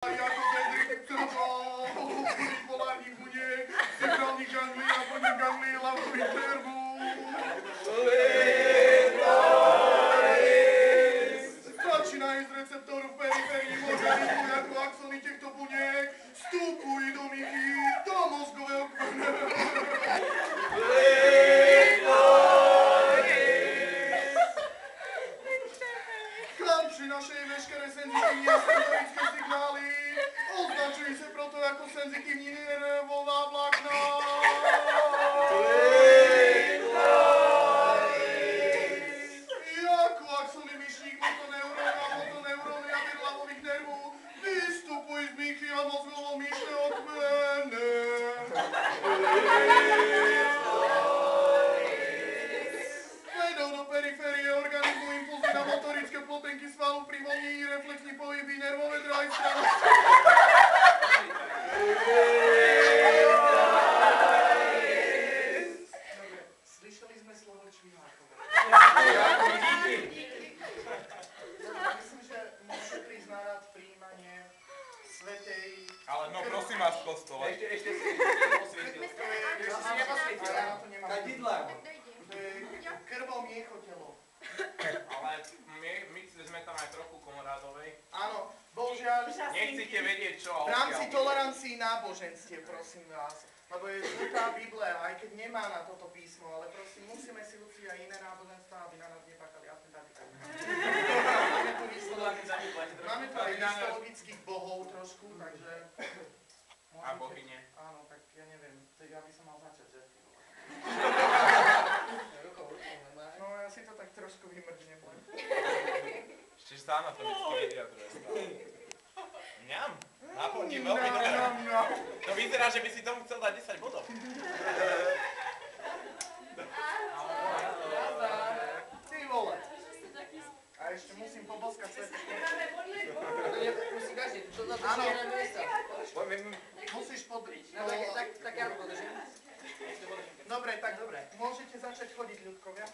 Jako Cedric Turbo, polárních buněk, centrálních ganglí a podních ganglí hlavových nervů. Začínají z receptorů periferních organismů jako axony těchto buněk, vstupují do míchy, do mozgového kmene. Kam přinášejí veškeré senzitivní a senzorické signály, označují se proto jako senzitivní nervová vlákna. Jako axony myšních motoneurony a hlavových nervů vystupují z míchy a mozgovo-míšného kmene. Vedou do periferie organismu impulzy na motorické plotenky svalů, privolnění, reflexní pohyby, nervové dráhy strany. Slyšeli jsme slovo čvíhákové. Myslím, že můžete priznávať príjmanie svätej... Ale no prosím vás, kostole. Ešte si neposvietil. Ešte si neposvietil, ja na to nemám. Kadidlám. To je krvom miechotelo. Ale my sme tam aj trochu komorádovej. Áno, bohužiaľ, Nechcete vedieť čo a v rámci odkiaľ. tolerancii náboženstiev, prosím vás. Lebo je zlutá Biblia, aj keď nemá na toto písmo, ale prosím, musíme si učiť aj iné náboženstva, aby na nás nepáchali atentáty. Máme tu aj histologických bohov trošku, takže... A bohyne. Áno, tak ja neviem, ja by som mal začať, že? No ja si to tak trošku vymrdnem. Ešte sa na to vždycky vyjadruje stále. Mňam, naplním veľmi dobre. To vyzerá, že by si tomu chcel dať 10 bodov. Ty vole. A ešte musím poboskať svetý. Musí každý, to za to Áno. je na miesta. Musíš podriť. Tak ja podržím. Dobre, tak dobre. Môžete začať chodiť, ľudkovia.